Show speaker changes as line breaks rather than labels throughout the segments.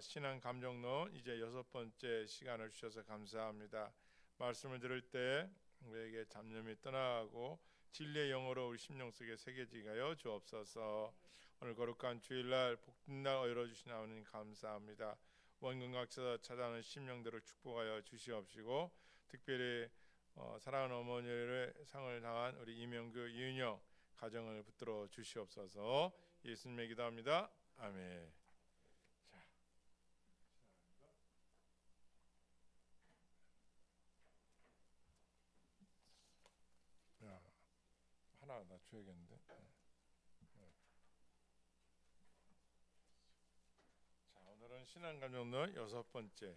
신앙 감정론 이제 6번째 시간을 주셔서 감사합니다. 말씀을 들을 때 우리에게 잡념이 떠나가고 진리의 영어로 우리 심령 속에 새겨지게 하여 주옵소서. 오늘 거룩한 주일날 복된 날 열어주신 하나님 감사합니다. 원근각에서 찾아오는 심령들을 축복하여 주시옵시고, 특별히 사랑하는 어머니를 상을 당한 우리 이명규 이은영 가정을 붙들어 주시옵소서. 예수님의 기도합니다. 아멘. 하나 나 줘야겠는데. 자, 오늘은 신앙 감정론 6번째.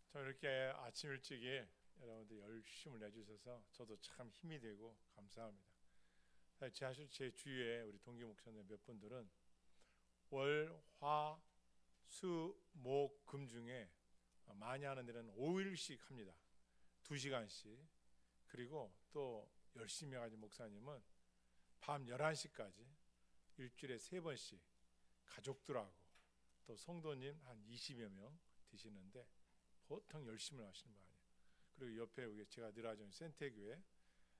저 이렇게 아침 일찍이 여러분들 열심을 내주셔서 저도 참 힘이 되고 감사합니다. 사실 제 주위에 우리 동기 목사님 몇 분들은 월, 화, 수, 목, 금 중에 많이 하는 데는 5일씩 합니다. 2시간씩. 그리고 또 열심히 해가지고 목사님은 밤 11시까지 일주일에 3번씩 가족들하고 또 성도님 한 20여 명 되시는데 보통 열심히 하시는 거 아니에요. 그리고 옆에 제가 늘 하죠, 센태교회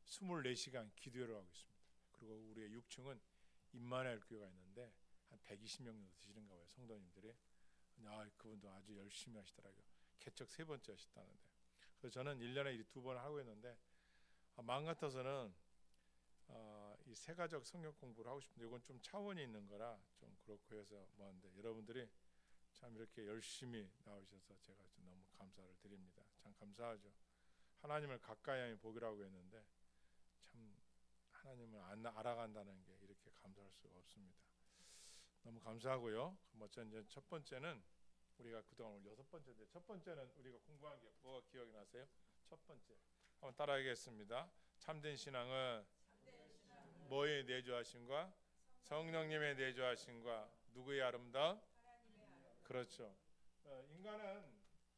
24시간 기도회를 하고 있습니다. 그리고 우리의 6층은 임마누엘 교회가 있는데 한 120명 정도 되시는가 봐요, 성도님들이. 그분도 아주 열심히 하시더라고요. 개척 3번째 하셨다는데. 그래서 저는 1년에 2번 하고 있는데 마음 같아서는 이 세가족 성경 공부를 하고 싶은데 이건 좀 차원이 있는 거라 좀 그렇고 해서 뭐하는데, 여러분들이 참 이렇게 열심히 나오셔서 제가 너무 감사를 드립니다. 참 감사하죠. 하나님을 가까이 하는 복이라고 했는데 참 하나님을 알아간다는 게 이렇게 감사할 수가 없습니다. 너무 감사하고요. 이제 첫 번째는 우리가 그동안 오늘 6번째인데, 첫 번째는 우리가 공부한 게 뭐가 기억이 나세요? 첫 번째 한번 따라하겠습니다. 참된 신앙은 뭐의 내주하심과 성령님의 내주하심과 누구의 아름다움? 그렇죠. 인간은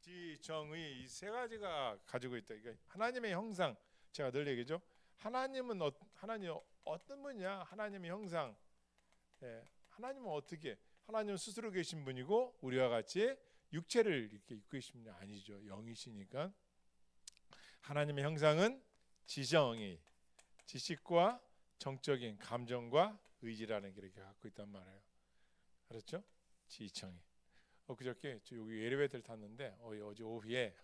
지정의 이 세 가지가 가지고 있다. 그러니까 하나님의 형상, 제가 늘 얘기죠. 하나님은 하나님 어떤 분이야? 하나님의 형상. 하나님은 어떻게? 하나님은 스스로 계신 분이고 우리와 같이 육체를 이렇게 입고 계신 분이 아니죠. 영이시니까. 하나님의 형상은 지정의, 지식과 정적인 감정과 의지라는 게 이렇게 갖고 있단 말이에요. 그렇죠? 지정의. 그저께 저 여기 엘리베이터를 탔는데 어제 오후에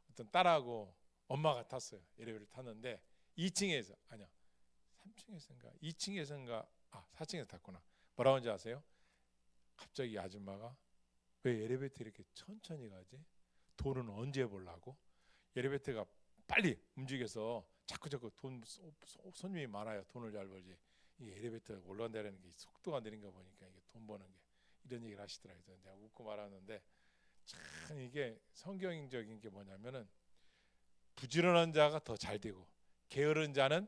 어떤 딸하고 엄마가 탔어요. 엘리베이터를 탔는데 2층에서 아니야 3층에서인가 2층에서인가 4층에서 탔구나. 뭐라고 하는지 아세요? 갑자기 아줌마가 왜 엘리베이터 이렇게 천천히 가지? 돈은 언제 벌라고? 엘리베이터가 빨리 움직여서 자꾸 손님이 많아요. 돈을 잘 벌지. 이 엘리베이터 올라간다는 게 속도가 느린가 보니까 이게 돈 버는 게, 이런 얘기를 하시더라고요. 내가 웃고 말하는데 참 이게 성경적인 게 뭐냐면은 부지런한 자가 더 잘 되고 게으른 자는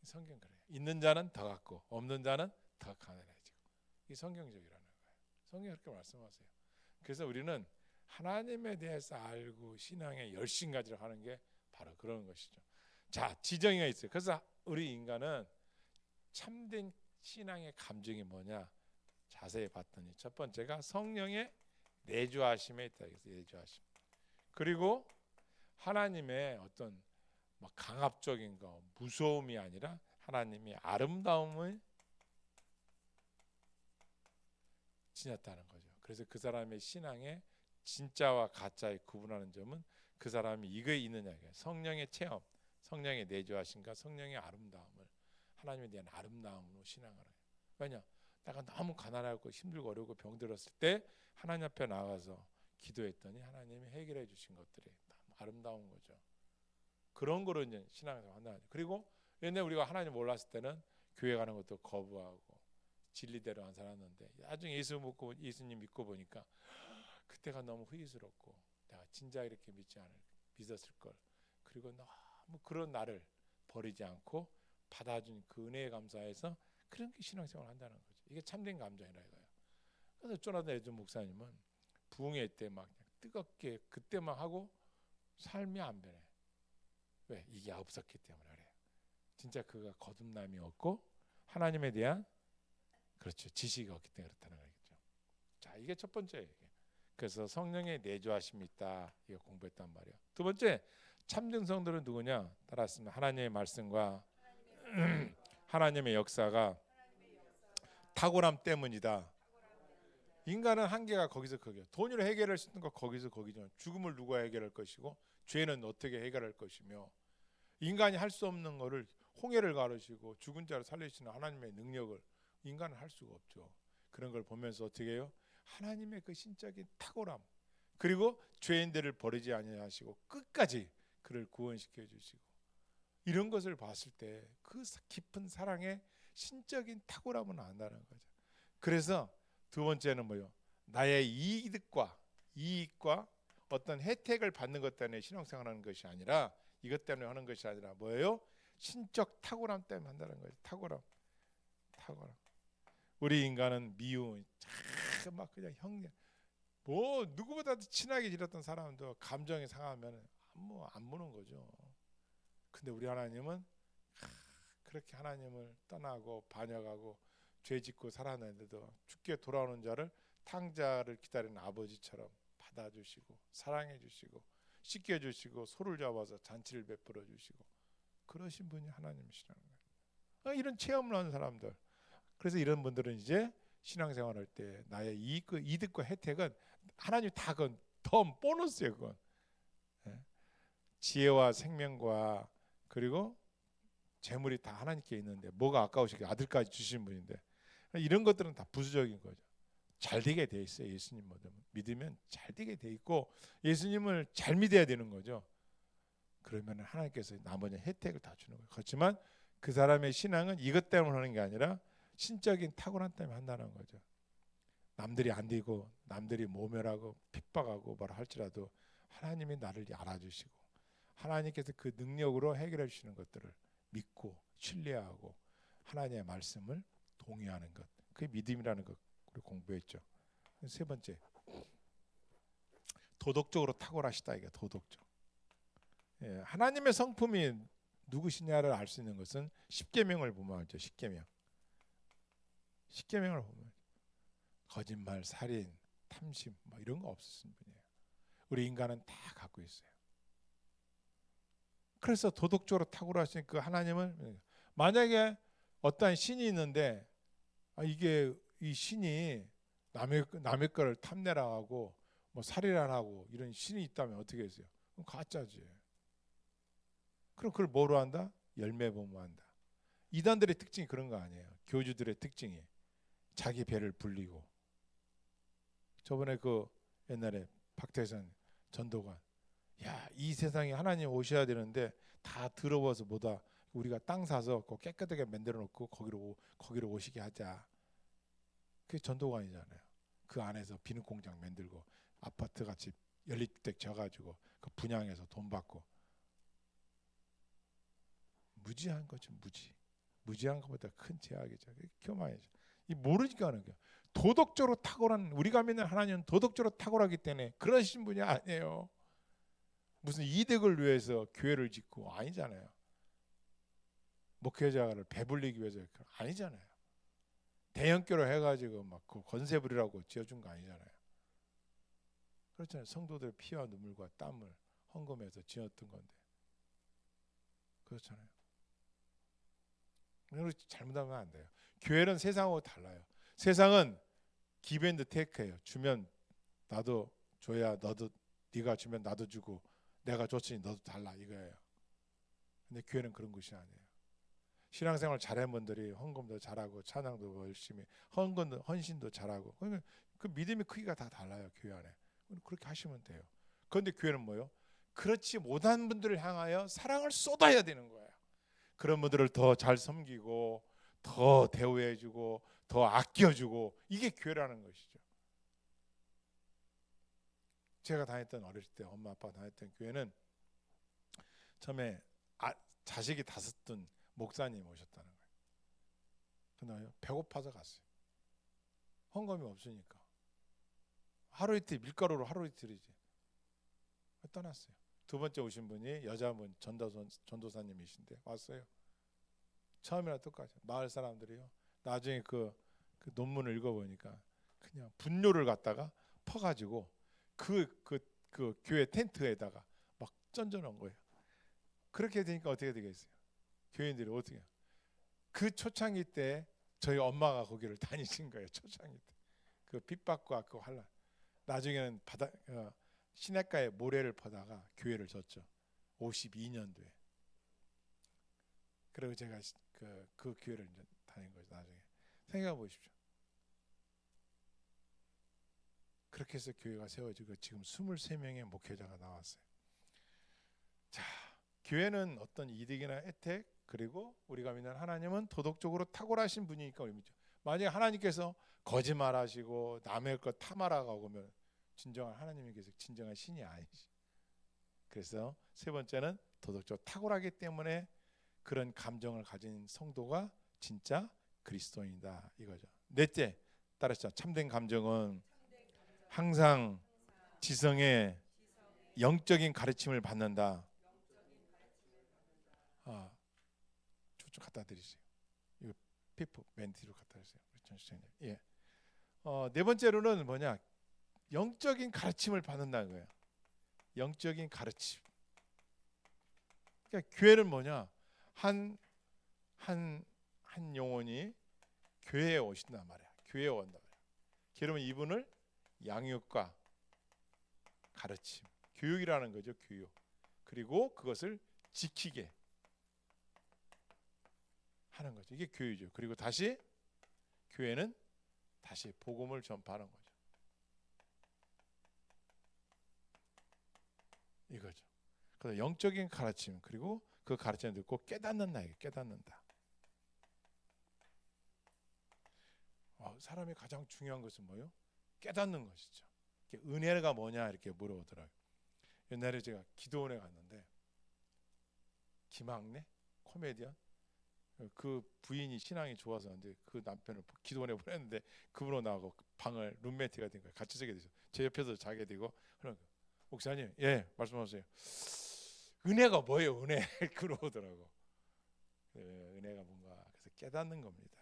성경 그래요. 있는 자는 더 갖고 없는 자는 더 가난해지고. 이 성경적이라는 거예요. 성경이 그렇게 말씀하세요. 그래서 우리는 하나님에 대해서 알고 신앙의 열심 가지러 하는 게 바로 그런 것이죠. 자, 지정이가 있어요. 그래서 우리 인간은 참된 신앙의 감정이 뭐냐? 자세히 봤더니 첫 번째가 성령의 내주하심에 있다. 그래서 내주하심. 그리고 하나님의 어떤 강압적인 거, 무서움이 아니라 하나님의 아름다움을 지녔다는 거죠. 그래서 그 사람의 신앙의 진짜와 가짜의 구분하는 점은 그 사람이 이거에 있느냐, 성령의 체험, 성령의 내주하심과 성령의 아름다움을, 하나님에 대한 아름다움으로 신앙을 해요. 왜냐? 내가 너무 가난하고 힘들고 어려우고 병들었을 때 하나님 앞에 나가서 기도했더니 하나님이 해결해 주신 것들이 너무 아름다운 거죠. 그런 거로 이제 신앙생활 한다. 그리고 옛날 우리가 하나님 몰랐을 때는 교회 가는 것도 거부하고 진리대로 안 살았는데, 나중에 예수님 믿고 보니까 그때가 너무 후회스럽고 내가 진짜 이렇게 믿었을 걸. 그리고 너무 그런 나를 버리지 않고 받아준 그 은혜에 감사해서 그런 게 신앙생활을 한다는 거죠. 이게 참된 감정이라 이거예요. 그래서 조나단 에드슨 목사님은 부흥회 때 막 뜨겁게 그때만 하고 삶이 안 변해. 왜? 이게 없었기 때문에 그래요. 진짜 그가 거듭남이 없고 하나님에 대한 그렇죠 지식이 없기 때문에 그렇다는 거겠죠. 자, 이게 첫 번째예요. 그래서 성령의 내주하심이 있다. 이거 공부했단 말이에요. 두 번째, 참된 성도는 누구냐? 따라했으면 하나님의 말씀과 하나님의 역사가 탁월함 때문이다. 인간은 한계가 거기서 거기야. 돈으로 해결할 수 있는 거 거기서 거기죠. 죽음을 누가 해결할 것이고 죄는 어떻게 해결할 것이며 인간이 할 수 없는 거를 홍해를 가르시고 죽은 자를 살리시는 하나님의 능력을 인간은 할 수가 없죠. 그런 걸 보면서 어떻게 해요? 하나님의 그 신적인 탁월함 그리고 죄인들을 버리지 아니하시고 끝까지 그를 구원시켜 주시고 이런 것을 봤을 때 그 깊은 사랑의 신적인 탁월함을 안다는 거죠. 그래서 두 번째는 뭐요? 나의 이익과 어떤 혜택을 받는 것 때문에 신앙생활하는 것이 아니라 이것 때문에 하는 것이 아니라 뭐예요? 신적 탁월함 때문에 한다는 거죠. 탁월함. 우리 인간은 미움, 막 그냥 형제, 뭐 누구보다도 친하게 지냈던 사람도 감정이 상하면 안 무는 거죠. 근데 우리 하나님은 그렇게 하나님을 떠나고 반역하고 죄짓고 살아내는데도 죽게 돌아오는 자를 탕자를 기다리는 아버지처럼 받아주시고 사랑해주시고 씻겨주시고 소를 잡아서 잔치를 베풀어 주시고 그러신 분이 하나님이시라는 거예요. 이런 체험을 하는 사람들. 그래서 이런 분들은 이제 신앙생활할 때 나의 이득과 혜택은 하나님 다 그건 더 보너스예요. 그건 지혜와 생명과 그리고 재물이 다 하나님께 있는데 뭐가 아까우시게 아들까지 주신 분인데 이런 것들은 다 부수적인 거죠. 잘 되게 돼 있어요. 예수님 믿으면 잘 되게 돼 있고 예수님을 잘 믿어야 되는 거죠. 그러면 하나님께서 나머지 혜택을 다 주는 거예요. 그렇지만 그 사람의 신앙은 이것 때문에 하는 게 아니라 신적인 탁월함 때문에 한다는 거죠. 남들이 안 되고 남들이 모멸하고 핍박하고 뭐라 할지라도 하나님이 나를 알아주시고 하나님께서 그 능력으로 해결해 주시는 것들을 믿고 신뢰하고 하나님의 말씀을 동의하는 것, 그게 믿음이라는 것 우리 공부했죠. 세 번째, 도덕적으로 탁월하시다. 이게 도덕적. 하나님의 성품이 누구시냐를 알 수 있는 것은 십계명을 보면 알죠. 십계명을 보면 거짓말, 살인, 탐심 뭐 이런 거 없으신 분이에요. 우리 인간은 다 갖고 있어요. 그래서 도덕적으로 탁월하신 그 하나님을 만약에 어떠한 신이 있는데 이게 이 신이 남의 거를 탐내라 하고 뭐 살인을 하고 이런 신이 있다면 어떻게 했어요? 그럼 가짜지. 그럼 그걸 뭐로 한다? 열매 보면 한다. 이단들의 특징이 그런 거 아니에요. 교주들의 특징이 자기 배를 불리고. 저번에 그 옛날에 박태선 전도관, 야, 이 세상에 하나님 오셔야 되는데 다 더러워서 뭐다. 우리가 땅 사서 깨끗하게 만들어 놓고 거기로 오시게 하자. 그게 전도관이잖아요. 그 안에서 비누 공장 만들고 아파트 같이 연립주택 져가지고 그 분양해서 돈 받고 무지한 거죠. 무지한 것보다 큰 제약이죠. 교만이죠. 이 모르니까 하는 거예요. 도덕적으로 탁월한 우리가 믿는 하나님은 도덕적으로 탁월하기 때문에 그러신 분이 아니에요. 무슨 이득을 위해서 교회를 짓고 아니잖아요. 목회자를 배불리기 위해서 아니잖아요. 대형교로 해가지고 막 그 건세 부리라고 지어준 거 아니잖아요. 그렇잖아요. 성도들 피와 눈물과 땀을 헌금해서 지었던 건데 그렇잖아요. 잘못하면 안 돼요. 교회는 세상하고 달라요. 세상은 give and take예요. 주면 나도 줘야 너도 네가 주면 나도 주고 내가 줬으니 너도 달라 이거예요. 근데 교회는 그런 것이 아니에요. 신앙생활 잘한 분들이 헌금도 잘하고 찬양도 열심히 헌신도 잘하고 그 믿음의 크기가 다 달라요. 교회 안에. 그렇게 하시면 돼요. 그런데 교회는 뭐예요? 그렇지 못한 분들을 향하여 사랑을 쏟아야 되는 거예요. 그런 분들을 더 잘 섬기고 더 대우해주고 더 아껴주고 이게 교회라는 것이죠. 제가 다녔던 어렸을 때 엄마 아빠 다녔던 교회는 처음에 자식이 5든 목사님 오셨다는 거예요. 그날 배고파서 갔어요. 헌금이 없으니까. 하루 이틀 밀가루로 하루 이틀이지. 떠났어요. 두 번째 오신 분이 여자분 전도사님이신데 왔어요. 처음이랑 똑같아요. 마을 사람들이요. 나중에 그 논문을 읽어보니까 그냥 분뇨를 갖다가 퍼가지고 그 교회 텐트에다가 막 던져놓은 거예요. 그렇게 되니까 어떻게 되겠어요? 교인들이 어떻게? 그 초창기 때 저희 엄마가 거기를 다니신 거예요. 초창기 때 그 핍박과 그 환란. 나중에는 시냇가에 모래를 퍼다가 교회를 졌죠. 52년도에. 그리고 제가 그 교회를 이제 다닌 거죠. 나중에 생각해 보십시오. 그렇게 해서 교회가 세워지고 지금 23명의 목회자가 나왔어요. 자, 교회는 어떤 이득이나 혜택, 그리고 우리가 믿는 하나님은 도덕적으로 탁월하신 분이니까 우리 믿죠. 만약에 하나님께서 거짓말하시고 남의 것 탐하라고 하면 진정한 하나님께서 진정한 신이 아니지. 그래서 세 번째는 도덕적으로 탁월하기 때문에 그런 감정을 가진 성도가 진짜 그리스도인이다 이거죠. 넷째, 따라서 참된 감정은 항상 지성의 영적인 가르침을 받는다. 좀 갖다 드리세요. 이거 피프 멘티로 갖다 주세요. 예. 네 번째로는 뭐냐? 영적인 가르침을 받는다는 거예요. 영적인 가르침. 그러니까 교회는 뭐냐? 한 영혼이 교회에 오신단 말이야. 교회에 온단 말이야. 그러면 이분을 양육과 가르침, 교육이라는 거죠. 교육. 그리고 그것을 지키게 하는 거죠. 이게 교육이죠. 그리고 다시 교회는 다시 복음을 전파하는 거죠. 이거죠. 그래서 영적인 가르침, 그리고 그 가르침을 듣고 깨닫는다. 깨닫는다. 사람이 가장 중요한 것은 뭐예요? 깨닫는 것이죠. 은혜가 뭐냐 이렇게 물어보더라고요. 옛날에 제가 기도원에 갔는데 김학래 코미디언 그 부인이 신앙이 좋아서 근데 그 남편을 기도원에 보냈는데 그분으로 나가고 방을 룸메이트가 된 거예요. 같이 자게 되죠. 제 옆에서 자게 되고 그런 목사님, 예 말씀하세요. 은혜가 뭐예요? 은혜 그러더라고. 은혜가 뭔가 그래서 깨닫는 겁니다.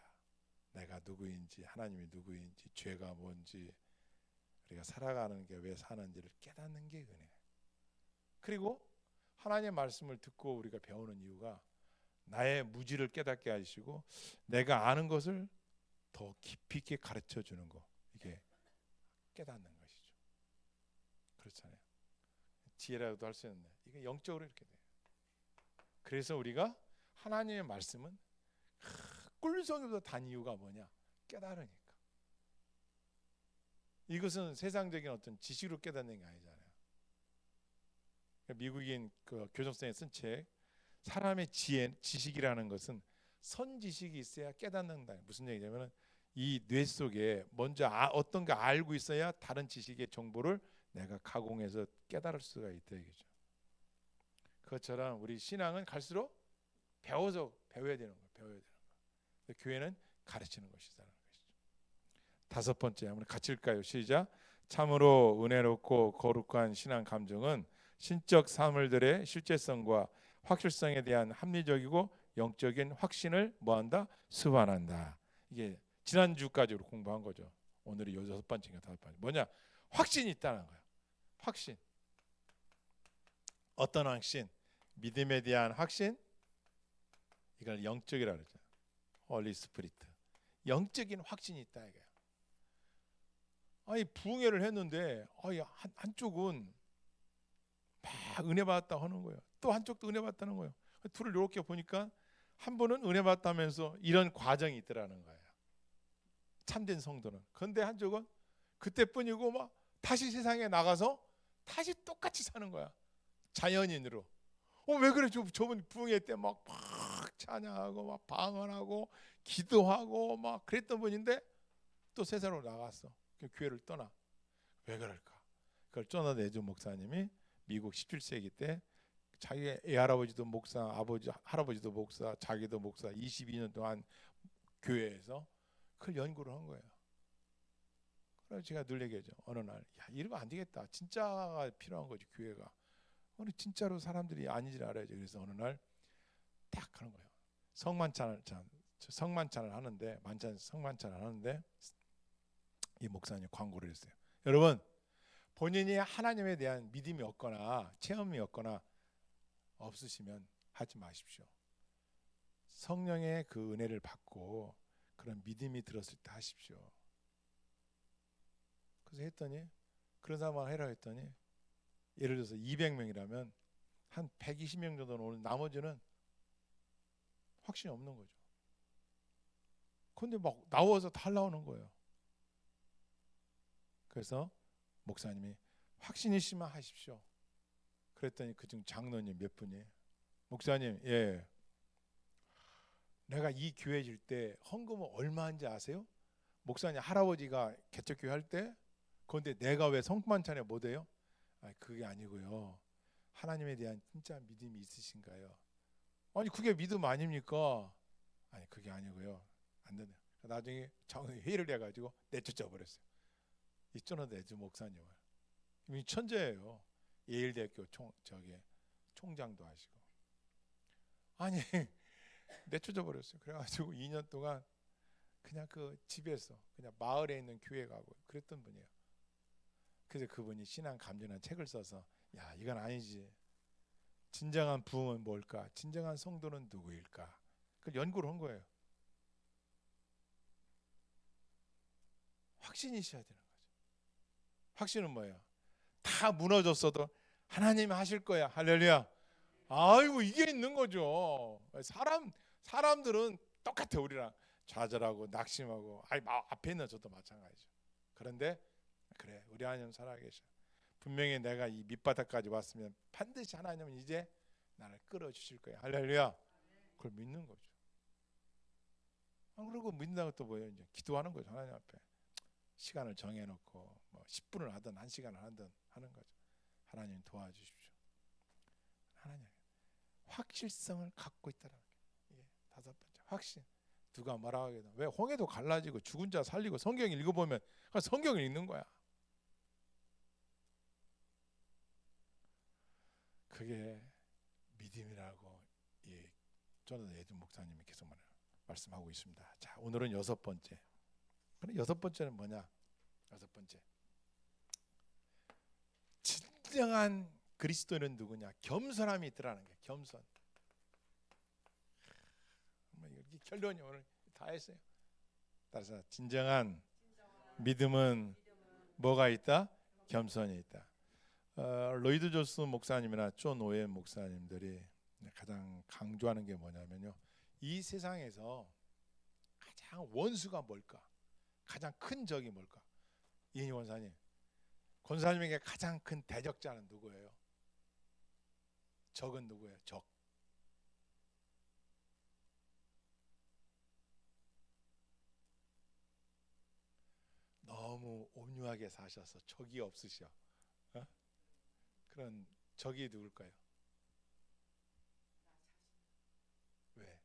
내가 누구인지, 하나님이 누구인지, 죄가 뭔지, 우리가 살아가는 게 왜 사는지를 깨닫는 게 은혜. 그리고 하나님의 말씀을 듣고 우리가 배우는 이유가 나의 무지를 깨닫게 하시고 내가 아는 것을 더 깊이 있게 가르쳐 주는 거. 이게 깨닫는 것이죠. 그렇잖아요. 지혜라고도 할 수 있는데 이게 영적으로 이렇게 돼요. 그래서 우리가 하나님의 말씀은 꿀성에서 단 이유가 뭐냐? 깨달으니까. 이것은 세상적인 어떤 지식으로 깨닫는 게 아니잖아요. 미국인 그 교정선생이 쓴 책 사람의 지식이라는 것은 선지식이 있어야 깨닫는다. 무슨 얘기냐면 이 뇌 속에 먼저 어떤 거 알고 있어야 다른 지식의 정보를 내가 가공해서 깨달을 수가 있다 이거죠. 그것처럼 우리 신앙은 갈수록 배워야 되는 거예요. 배워야 되는 거. 교회는 가르치는 것이라는 것이죠. 다섯 번째 한번 같이 읽을까요? 시작. 참으로 은혜롭고 거룩한 신앙 감정은 신적 사물들의 실제성과 확실성에 대한 합리적이고 영적인 확신을 뭐한다? 수반한다. 이게 지난주까지 공부한 거죠. 오늘이 여섯 번째인가 다섯 번째. 뭐냐? 확신이 있다는 거야. 확신. 어떤 확신? 믿음에 대한 확신. 이걸 영적이라고 그러죠. 홀리 스피리트. 영적인 확신이 있다 이거야. 아니 부흥회를 했는데 한쪽은 막 은혜 받았다 하는 거예요. 또 한쪽도 은혜 받았다는 거예요. 둘을 이렇게 보니까 한 분은 은혜 받다면서 이런 과정이 있더라는 거예요. 참된 성도는. 그런데 한쪽은 그때뿐이고 막 다시 세상에 나가서 다시 똑같이 사는 거야. 자연인으로. 왜 그래? 저분 부흥회 때 막 찬양하고 막 방언하고 기도하고 막 그랬던 분인데 또 세상으로 나갔어. 교회를 떠나. 왜 그럴까? 그걸 쫓아내준 목사님이 미국 17세기 때 자기 애할아버지도 목사, 아버지, 할아버지도 목사, 자기도 목사 22년 동안 교회에서 그걸 연구를 한 거예요. 그래서 제가 늘 얘기하죠. 어느 날, 야, 이러면 안 되겠다. 진짜가 필요한 거지, 교회가. 오늘 진짜로 사람들이 아닌지를 알아야죠. 그래서 어느 날 딱 하는 거예요. 성만찬을 하는데, 성만찬을 하는데 이 목사님 광고를 했어요. 여러분, 본인이 하나님에 대한 믿음이 없거나 체험이 없거나 없으시면 하지 마십시오. 성령의 그 은혜를 받고 그런 믿음이 들었을 때 하십시오. 그래서 했더니, 그런 사람만 해라 했더니, 예를 들어서 200명이라면 한 120명 정도는 오늘, 나머지는 확신이 없는 거죠. 근데 막 나와서 다 나오는 거예요. 그래서 목사님이 확신이시면 하십시오. 그랬더니 그중 장로님 몇 분이, 목사님, 예, 내가 이 교회 질 때 헌금은 얼마인지 아세요? 목사님 할아버지가 개척교회 할 때, 그런데 내가 왜 성만찬에 못 해요? 그게 아니고요, 하나님에 대한 진짜 믿음이 있으신가요? 아니 그게 믿음 아닙니까? 아니 그게 아니고요, 안 된다. 나중에 회의를 해가지고 내쫓아 버렸어요. 이 쪼너데즈 목사님을. 이미 천재예요. 예일대학교 총장도 하시고. 아니 내쫓아 버렸어요. 그래가지고 2년 동안 그냥 그 집에서 그냥 마을에 있는 교회 가고 그랬던 분이에요. 그래서 그분이 신앙 감전한 책을 써서, 야, 이건 아니지. 진정한 부흥은 뭘까? 진정한 성도는 누구일까? 그걸 연구를 한 거예요. 확신이 있어야 되는 거죠. 확신은 뭐예요? 다 무너졌어도 하나님이 하실 거야. 할렐루야. 아이고, 이게 있는 거죠. 사람들은 똑같아. 우리랑 좌절하고 낙심하고, 앞에 있는 저도 마찬가지죠. 그런데 그래, 우리 하나님 살아계셔. 분명히 내가 이 밑바닥까지 왔으면 반드시 하나님은 이제 나를 끌어주실 거야. 할렐루야. 그걸 믿는 거죠. 그리고 믿는다고 또 뭐예요? 이제 기도하는 거죠. 하나님 앞에 시간을 정해놓고 뭐 10분을 하든 1시간을 하든 하는 거죠. 하나님 도와주십시오. 하나님 확실성을 갖고 있다는 게, 예, 5번째 확신. 누가 뭐라 하겠다. 왜 홍해도 갈라지고 죽은 자 살리고 성경 읽어보면 성경을 읽는 거야. 그게 믿음이라고, 예, 저는 예준 목사님이 계속 말씀하고 있습니다. 자, 오늘은 6번째. 그럼 6번째는 뭐냐? 6번째, 진정한 그리스도인은 누구냐? 겸손함이 있더라는 거예요. 겸손. 이렇게 결론이 오늘 다 했어요. 따라서 진정한 믿음은 뭐가 있다? 겸손이 있다. 로이드 조스 목사님이나 존 오웬 목사님들이 가장 강조하는 게 뭐냐면요, 이 세상에서 가장 원수가 뭘까? 가장 큰 적이 뭘까? 이인희 권사님, 권사님에게 가장 큰 대적자는 누구예요? 적은 누구예요? 적. 너무 온유하게 사셔서 적이 없으셔. 그런 적이 누굴까요? 왜?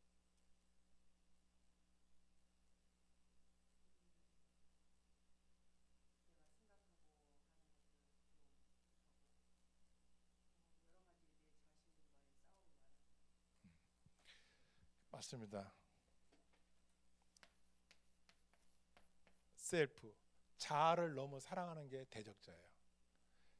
맞습니다. 셀프, 자아를 너무 사랑하는 게 대적자예요.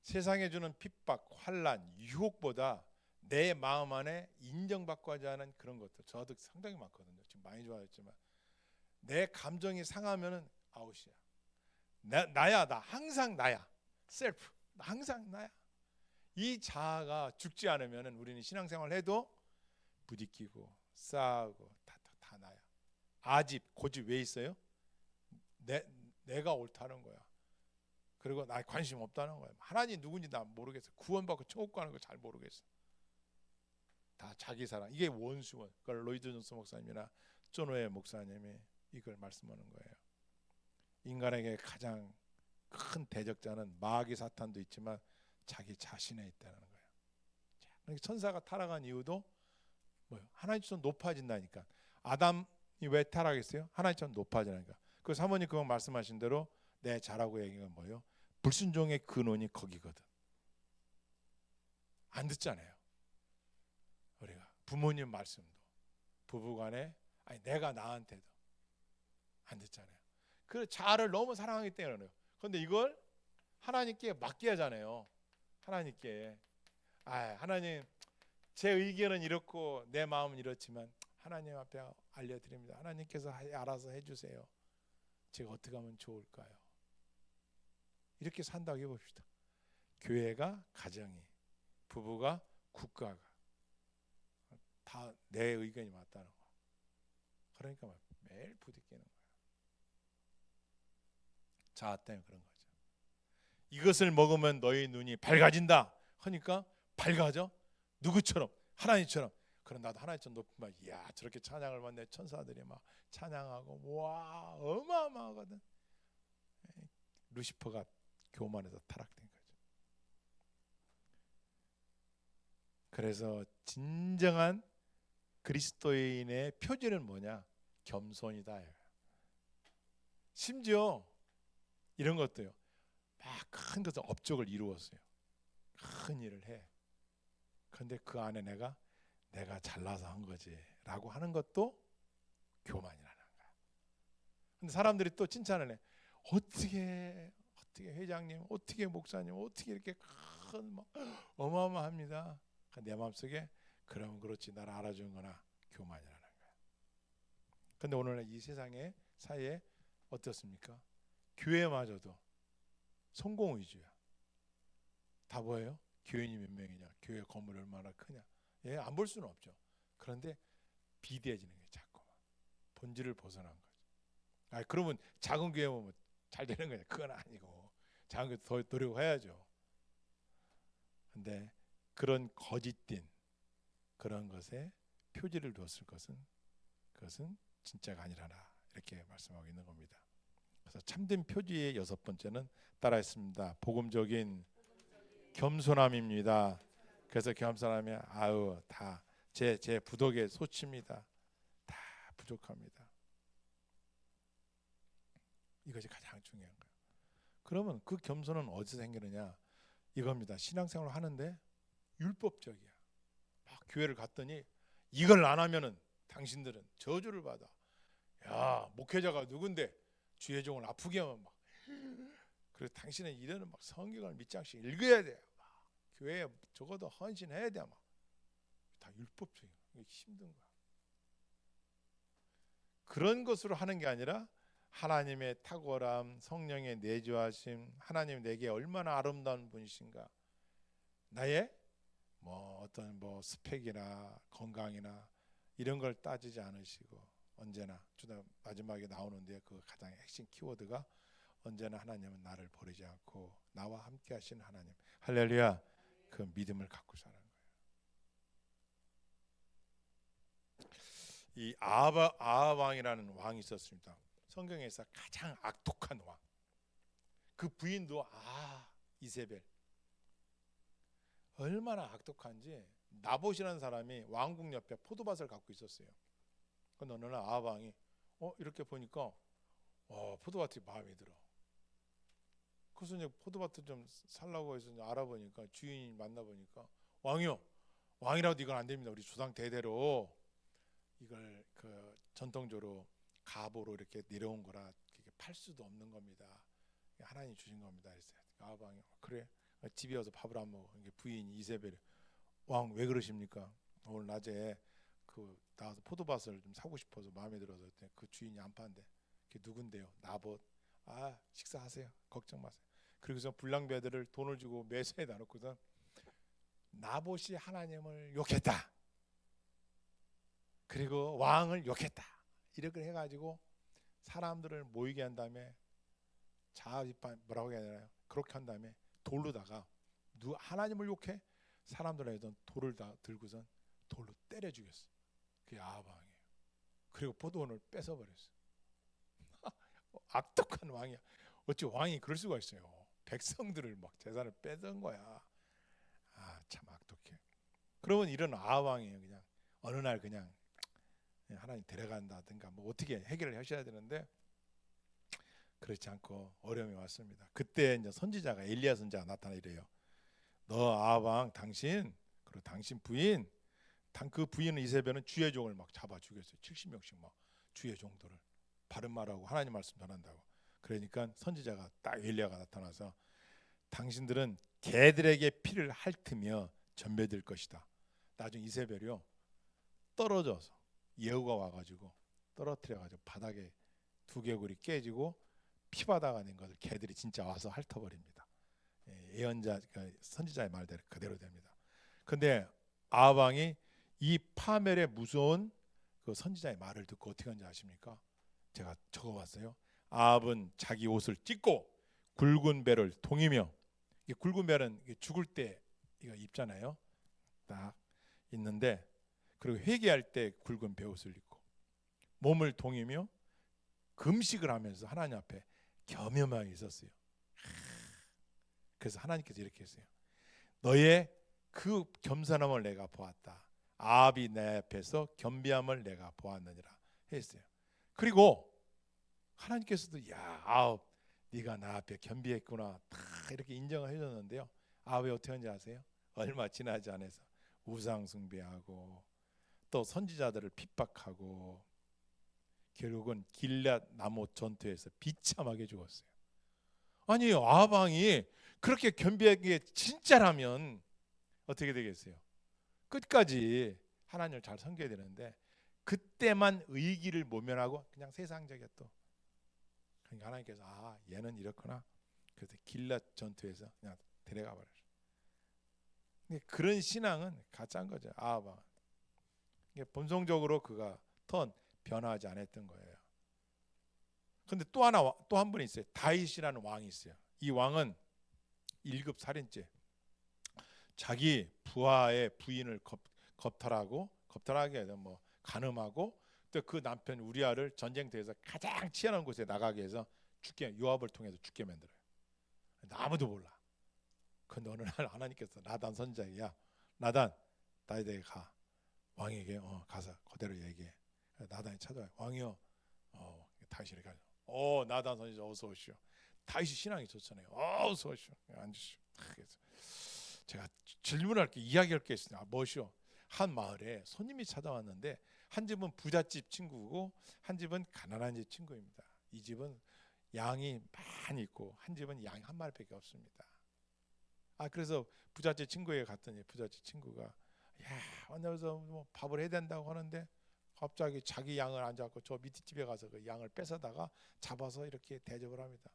세상에 주는 핍박, 환란, 유혹보다 내 마음 안에 인정받고 하지 않은 그런 것들, 저도 상당히 많거든요. 지금 많이 좋아졌지만 내 감정이 상하면은 아웃이야. 나야, 나 항상 나야. 셀프, 나 항상 나야. 이 자아가 죽지 않으면은 우리는 신앙생활 해도 부딪히고 싸우고 다 나야. 아집, 고집 왜 있어요? 내가 옳다는 거야. 그리고 나 관심 없다는 거야. 하나님 누군지 나 모르겠어. 구원받고 천국 가는 거 잘 모르겠어. 다 자기 사랑. 이게 원수원. 그걸 로이드 존스 목사님이나 존 오웬 목사님이 이걸 말씀하는 거예요. 인간에게 가장 큰 대적자는 마귀 사탄도 있지만 자기 자신에 있다는 거예요. 그러니까 천사가 타락한 이유도 뭐예요? 하나님처럼 높아진다니까. 아담이 왜 타락했어요? 하나님처럼 높아지니까. 그 사모님 그거 말씀하신 대로 내 자라고 얘기가 뭐예요? 불순종의 근원이 거기거든. 안 듣잖아요. 우리가 부모님 말씀도 부부간에 아니 내가 나한테도 안 듣잖아요. 그 자아를 너무 사랑하기 때문에 그래요. 그런데 이걸 하나님께 맡겨야 하잖아요. 하나님께 하나님 제 의견은 이렇고 내 마음은 이렇지만 하나님 앞에 알려드립니다. 하나님께서 알아서 해주세요. 제가 어떻게 하면 좋을까요? 이렇게 산다고 해봅시다. 교회가 가정이, 부부가 국가가 다 내 의견이 맞다는 거. 그러니까 매일 부딪히는 거예요. 자아 때문에 그런 거죠. 이것을 먹으면 너희 눈이 밝아진다 하니까 밝아져. 누구처럼? 하나님처럼. 그럼 나도 하나님처럼 높은 말, 이야 저렇게 찬양을 받네. 천사들이 막 찬양하고 와 어마어마하거든. 루시퍼가 교만해서 타락된 거죠. 그래서 진정한 그리스도인의 표지는 뭐냐? 겸손이다. 심지어 이런 것도요. 막 큰 것을 업적을 이루었어요. 큰 일을 해. 그런데 그 안에 내가 잘나서 한 거지라고 하는 것도 교만이라는 거야. 근데 사람들이 또 칭찬을 해. 어떻게 회장님, 어떻게 목사님, 어떻게 이렇게 큰 어마어마합니다. 내 마음속에 그러면 그렇지 나를 알아주는 거나 교만이라는 거야. 근데 오늘날 이 세상의 사이에 어떻습니까? 교회마저도 성공 위주야. 다 뭐예요? 교인이 몇 명이냐, 교회 건물이 얼마나 크냐, 안 볼 수는 없죠. 그런데 비대해지는 게 자꾸 본질을 벗어난 거죠. 그러면 작은 교회 보면 잘 되는 거냐? 그건 아니고 작은 교회 더 노력해야죠. 근데 그런 거짓된 그런 것에 표지를 두었을 그것은 진짜가 아니라나 이렇게 말씀하고 있는 겁니다. 그래서 참된 표지의 6번째는 따라했습니다. 복음적인 겸손함입니다. 그래서 겸손함이 다 제 부덕의 소치입니다. 다 부족합니다. 이것이 가장 중요한 거예요. 그러면 그 겸손은 어디서 생기느냐? 이겁니다. 신앙생활을 하는데 율법적이야. 막 교회를 갔더니 이걸 안 하면은 당신들은 저주를 받아. 야, 목회자가 누군데 주의 종을 아프게 하면 막. 그래서 당신은 이래는 막 성경을 몇 장씩 읽어야 돼. 막 교회에 적어도 헌신해야 돼. 막 다 율법적이야. 이게 힘든 거야. 그런 것으로 하는 게 아니라 하나님의 탁월함, 성령의 내주하심, 하나님 내게 얼마나 아름다운 분이신가. 나의 어떤 스펙이나 건강이나 이런 걸 따지지 않으시고 언제나 주다 마지막에 나오는데 그 가장 핵심 키워드가 언제나 하나님은 나를 버리지 않고 나와 함께 하시는 하나님. 할렐루야. 그 믿음을 갖고 사는 거예요. 이 아하 왕이라는 왕이 있었습니다. 성경에서 가장 악독한 왕. 그 부인도 이세벨. 얼마나 악독한지 나봇이라는 사람이 왕궁 옆에 포도밭을 갖고 있었어요. 근데 어느 날 아하 왕이 이렇게 보니까 포도밭이 마음에 들어. 그래서 이제 포도밭을 좀 살라고 해서 알아보니까 주인이 만나보니까 왕이요, 왕이라도 이건 안 됩니다. 우리 조상 대대로 이걸 전통적으로 갑으로 이렇게 내려온 거라 이렇게 팔 수도 없는 겁니다. 하나님 주신 겁니다. 그랬어요. 아하 왕이 그래. 집에 와서 밥을 안 먹어. 이게 부인 이세벨, 왕 왜 그러십니까? 오늘 낮에 나와서 포도밭을 좀 사고 싶어서 마음에 들어서 그 주인이 안 판대. 그게 누군데요? 나봇. 식사하세요. 걱정 마세요. 그리고서 불량배들을 돈을 주고 매수에다 놓고서 나봇이 하나님을 욕했다. 그리고 왕을 욕했다. 이렇게 해가지고 사람들을 모이게 한 다음에 뭐라고 해야 되나요? 그렇게 한 다음에 돌로다가 하나님을 욕해? 사람들 하여튼 돌을 다 들고선 돌로 때려 죽였어. 그게 아하 왕이에요. 그리고 포도원을 뺏어버렸어. 악독한 왕이야. 어찌 왕이 그럴 수가 있어요. 백성들을 막 재산을 뺏은 거야. 참 악독해. 그러면 이런 아하 왕이에요. 그냥 어느 날 그냥 하나님 데려간다든가 어떻게 해결을 하셔야 되는데 그렇지 않고 어려움이 왔습니다. 그때 이제 선지자가 엘리야 선지자가 나타나이래요. 너 아방 당신 그리고 당신 부인 그 부인은 이세벨은 주의 종을 막 잡아 죽였어요. 70명씩 막 주의 종들을 바른 말하고 하나님 말씀 전한다고. 그러니까 선지자가 딱 엘리야가 나타나서 당신들은 개들에게 피를 핥으며 전배될 것이다. 나중에 이세벨이요 떨어져서 예후가 와가지고 떨어뜨려가지고 바닥에 두개골이 깨지고 피바다가 된 것을 개들이 진짜 와서 핥아버립니다. 예언자 선지자의 말대로 그대로 됩니다. 근데 아방이 이 파멸의 무서운 그 선지자의 말을 듣고 어떻게 하는지 아십니까? 제가 적어봤어요. 아합은 자기 옷을 찢고 굵은 배를 동이며, 이 굵은 배는 죽을 때 이거 입잖아요. 딱 있는데, 그리고 회개할 때 굵은 배옷을 입고 몸을 동이며 금식을 하면서 하나님 앞에 겸허하게 있었어요. 그래서 하나님께서 이렇게 했어요. 너의 그 겸손함을 내가 보았다. 아합이 내 앞에서 겸비함을 내가 보았느니라 했어요. 그리고 하나님께서도 야 아합 네가 나 앞에 겸비했구나 다 이렇게 인정을 해줬는데요. 아합이 어떻게 하는지 아세요? 얼마 지나지 않아서 우상 숭배하고 또 선지자들을 핍박하고 결국은 길앗 나무 전투에서 비참하게 죽었어요. 아니 아합 왕이 그렇게 겸비하게 진짜라면 어떻게 되겠어요? 끝까지 하나님을 잘 섬겨야 되는데 그때만 의기를 모면하고 그냥 세상적이었다. 그러니까 하나님께서 아 얘는 이렇구나. 그래서 길앗 전투에서 그냥 데려가 버려요. 근데 그런 신앙은 가짜인 거죠. 아합 왕은. 본성적으로 그가 턴 변화하지 않았던 거예요. 근데 또 한 분이 있어요. 다윗이라는 왕이 있어요. 이 왕은 1급 살인죄. 자기 부하의 부인을 겁탈하게 해서 뭐 간음하고 또 그 남편 우리아를 전쟁터에서 가장 치열한 곳에 나가게 해서 죽게 요압을 통해서 죽게 만들어요. 아무도 몰라. 근데 어느 날 하나님께서 나단 선지자야 나단 다윗에게 가 왕에게 가서 그대로 얘기해. 나단이 찾아와요. 왕이요 다윗이 가요. 나단 선지자 어서 오시오. 다윗이 신앙이 좋잖아요. 어서 오시오. 앉으시오. 그래서 제가 질문할 게 이야기할 게 있으냐. 뭐시오? 한 마을에 손님이 찾아왔는데 한 집은 부잣집 친구고 한 집은 가난한 집 친구입니다. 이 집은 양이 많이 있고 한 집은 양이 한 마리밖에 없습니다. 그래서 부잣집 친구에게 갔더니 부잣집 친구가 야 만나서 뭐 밥을 해야 된다고 하는데 갑자기 자기 양을 안 잡고 저 밑에 집에 가서 그 양을 뺏어다가 잡아서 이렇게 대접을 합니다.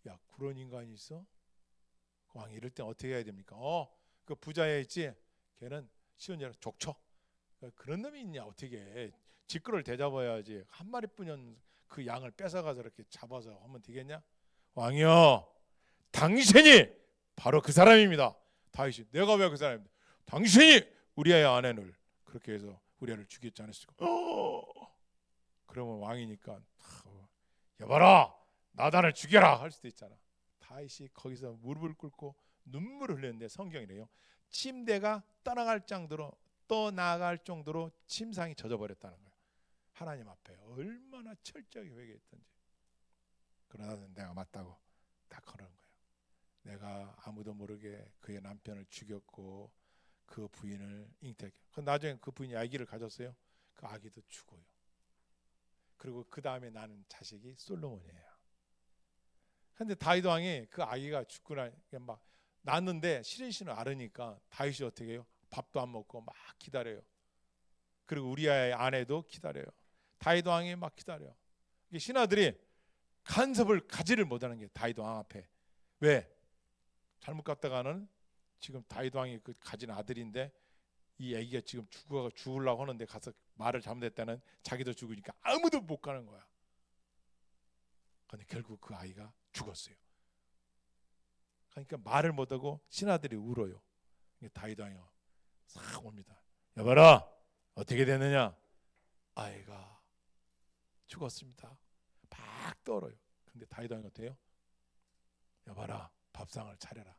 야 그런 인간이 있어? 왕이 이럴 땐 어떻게 해야 됩니까? 그 부자에 있지? 걔는 쉬운 예로 족쳐. 그런 놈이 있냐 어떻게 해. 직거를 대잡아야지. 한 마리뿐인 그 양을 뺏어가서 이렇게 잡아서 하면 되겠냐? 왕이여 당신이 바로 그 사람입니다. 다윗이 내가 왜 그 사람입니다. 당신이 우리아의 아내를 그렇게 해서 우리아를 죽였지 않았을까? 그러면 왕이니까 여봐라 나단을 죽여라 할 수도 있잖아. 다윗이 거기서 무릎을 꿇고 눈물을 흘렸는데 성경이래요. 침대가 떠나갈 정도로 침상이 젖어버렸다는 거예요. 하나님 앞에 얼마나 철저하게 회개했던지. 그러나 내가 맞다고 다 그러는 거예요. 내가 아무도 모르게 그의 남편을 죽였고 그 부인을 잉태했고 나중에 그 부인이 아기를 가졌어요. 그 아기도 죽어요. 그리고 그 다음에 나는 자식이 솔로몬이에요. 근데 다윗 왕이 그 아기가 죽고 막 낳았는데 시린신을 앓으니까 다윗이 어떻게 해요? 밥도 안 먹고 막 기다려요. 그리고 우리아의 아내도 기다려요. 다윗 왕이 막 기다려. 신하들이 간섭을 가지를 못하는 게 다윗 왕 앞에. 왜? 잘못 갔다가는 지금 다윗 왕이 그 가진 아들인데 이 아기가 지금 죽으려고 하는데 가서 말을 잘못했다는 자기도 죽으니까 아무도 못 가는 거야. 근데 결국 그 아이가 죽었어요. 그러니까 말을 못하고 신하들이 울어요. 다윗 왕이 싹 옵니다. 여봐라 어떻게 됐느냐? 아이가 죽었습니다. 막 떨어요. 근데 다윗 왕이 어때요? 여봐라 밥상을 차려라.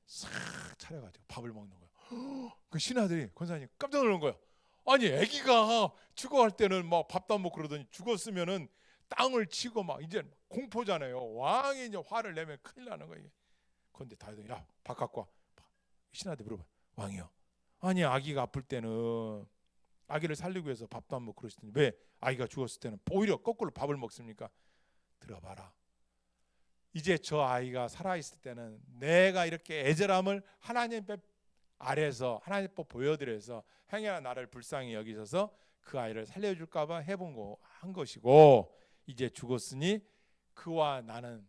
싹 차려가지고 밥을 먹는 거예요. 그 신하들이 권사님 깜짝 놀란 거예요. 아니 아기가 죽어갈 때는 막 밥도 안 먹고 그러더니 죽었으면은 땅을 치고 막 이제 공포잖아요. 왕이 이제 화를 내면 큰일 나는 거예요. 그런데 다윗은 야 바깥 와. 신하한테 물어봐. 왕이요. 아니 아기가 아플 때는 아기를 살리기 위해서 밥도 안 먹고 그러시더니 왜 아기가 죽었을 때는 오히려 거꾸로 밥을 먹습니까? 들어봐라. 이제 저 아이가 살아있을 때는 내가 이렇게 애절함을 하나님 아래서 하나님 법 보여드려서 행여나 나를 불쌍히 여기셔서 그 아이를 살려줄까 봐 해본 거 한 것이고 이제 죽었으니 그와 나는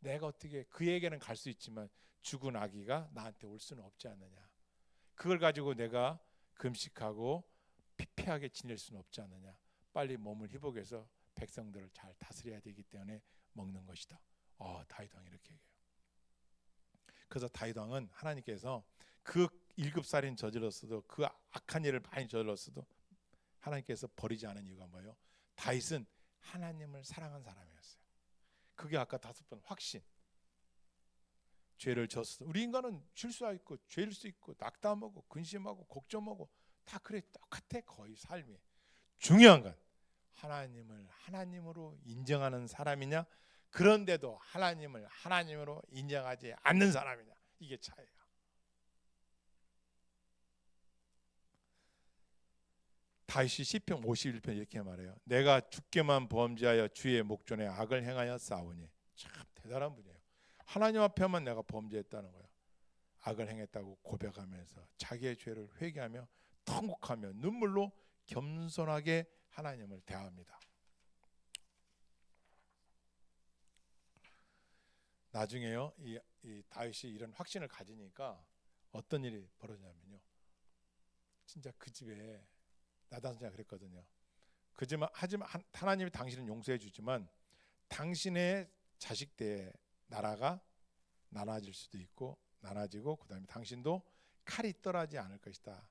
내가 어떻게 그에게는 갈 수 있지만 죽은 아기가 나한테 올 수는 없지 않느냐. 그걸 가지고 내가 금식하고 피폐하게 지낼 수는 없지 않느냐. 빨리 몸을 회복해서 백성들을 잘 다스려야 되기 때문에 먹는 것이다. 다윗 왕이 이렇게 얘기해요. 그래서 다윗 왕은 하나님께서 그 1급살인 저질렀어도 그 악한 일을 많이 저질렀어도 하나님께서 버리지 않은 이유가 뭐예요? 다윗은 하나님을 사랑한 사람이었어요. 그게 아까 5번 확신. 죄를 졌어. 우리 인간은 실수할 있고 죄일 수 있고 낙담하고 근심하고 걱정하고 다 그래 똑같아. 거의 삶이. 중요한 건 하나님을 하나님으로 인정하는 사람이냐, 그런데도 하나님을 하나님으로 인정하지 않는 사람이냐, 이게 차이야. 다윗이 시편 51편 이렇게 말해요. 내가 주께만 범죄하여 주의 목전에 악을 행하여 싸우니. 참 대단한 분이에요. 하나님 앞에만 내가 범죄했다는 거예요. 악을 행했다고 고백하면서 자기의 죄를 회개하며 통곡하며 눈물로 겸손하게 하나님을 대합니다. 나중에요, 이 다윗이 이런 확신을 가지니까 어떤 일이 벌어지냐면요, 진짜 그 집에 나단선지가 그랬거든요. 하지만 하나님이 당신은 용서해 주지만 당신의 자식 때 나라가 나눠질 수도 있고 나눠지고 그다음에 당신도 칼이 떠나지 않을 것이다.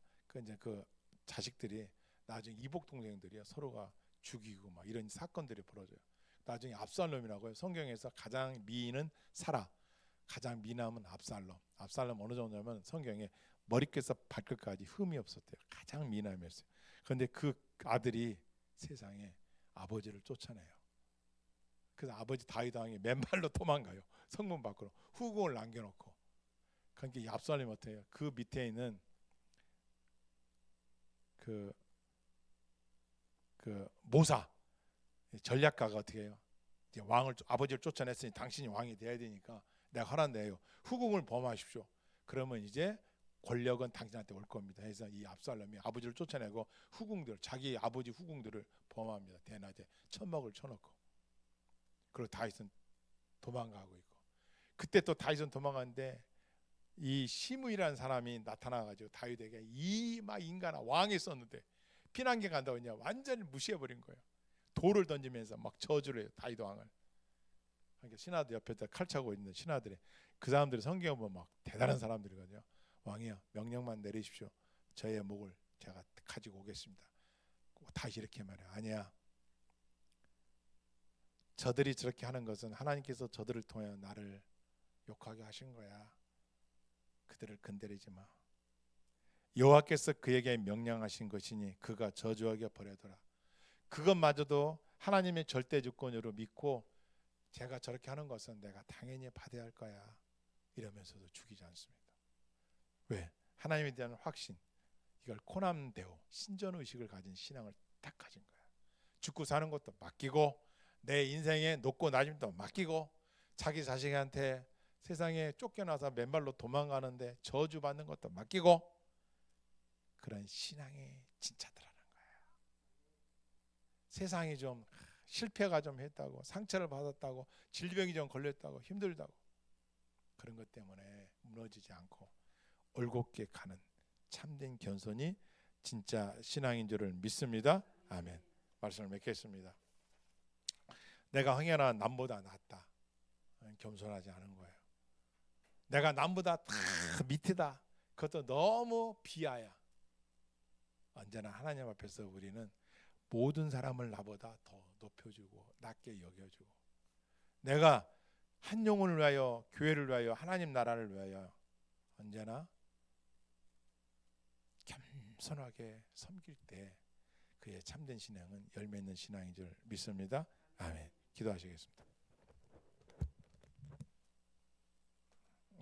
그 자식들이 나중에 이복 동생들이 서로가 죽이고 막 이런 사건들이 벌어져요. 나중에 압살롬이라고요. 성경에서 가장 미인은 사라, 가장 미남은 압살롬. 압살롬 어느 정도냐면 성경에 머리끝에서 발끝까지 흠이 없었대요. 가장 미남이었어요. 그런데 그 아들이 세상에 아버지를 쫓아내요. 그래서 아버지 다윗 왕이 맨발로 도망가요. 성문 밖으로 후궁을 남겨놓고. 그러니까 이 압살롬이 어때요? 그 밑에 있는 그 모사 전략가가 어떻게 해요? 이제 아버지를 쫓아냈으니 당신이 왕이 돼야 되니까 내가 허락내요. 후궁을 범하십시오. 그러면 이제 권력은 당신한테 올 겁니다. 그래서 이 압살롬이 아버지를 쫓아내고 자기 아버지 후궁들을 범합니다. 대낮에 천막을 쳐놓고. 그리고 다윗은 도망가고 있고. 그때 또 다윗은 도망가는데 이 시므이라는 사람이 나타나가지고 다윗에게 막 인간아 왕이 있었는데 피난기 간다고 그냥 완전히 무시해버린 거예요. 돌을 던지면서 막 저주를 해요. 다윗 왕을. 그러니까 신하들 옆에다 칼 차고 있는 신하들이, 그 사람들이 성경에 보면 막 대단한 사람들이거든요. 왕이여 명령만 내리십시오. 저의 목을 제가 가지고 오겠습니다. 다시 이렇게 말해요. 아니야. 저들이 저렇게 하는 것은 하나님께서 저들을 통해 나를 욕하게 하신 거야. 그들을 건드리지 마. 여호와께서 그에게 명령하신 것이니 그가 저주하게 버려둬라. 그것마저도 하나님의 절대 주권으로 믿고 제가 저렇게 하는 것은 내가 당연히 받아야 할 거야 이러면서도 죽이지 않습니다. 왜? 하나님에 대한 확신, 이걸 코남데오 신전의식을 가진 신앙을 딱 가진 거야. 죽고 사는 것도 맡기고 내 인생의 높고 낮음도 맡기고 자기 자식한테 세상에 쫓겨나서 맨발로 도망가는데 저주받는 것도 맡기고, 그런 신앙이 진짜더라는 거예요. 세상이 좀 실패가 좀 했다고, 상처를 받았다고, 질병이 좀 걸렸다고, 힘들다고, 그런 것 때문에 무너지지 않고 올곧게 가는 참된 겸손이 진짜 신앙인 줄을 믿습니다. 아멘. 말씀을 맺겠습니다. 내가 흥해나 남보다 낫다, 겸손하지 않은 거예요. 내가 남보다 다 밑이다, 그것도 너무 비하야. 언제나 하나님 앞에서 우리는 모든 사람을 나보다 더 높여주고 낮게 여겨주고, 내가 한 영혼을 위하여, 교회를 위하여, 하나님 나라를 위하여 언제나 겸손하게 섬길 때 그의 참된 신앙은 열매 있는 신앙인 줄 믿습니다. 아멘. 기도하시겠습니다.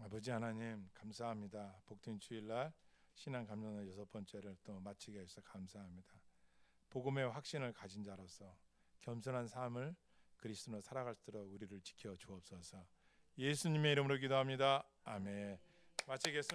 아버지 하나님 감사합니다. 복된 주일날 신앙 감정의 6번째를 또 마치게 해주셔서 감사합니다. 복음의 확신을 가진 자로서 겸손한 삶을 그리스도로 살아갈 수 있도록 우리를 지켜 주옵소서. 예수님의 이름으로 기도합니다. 아멘. 마치겠습니다.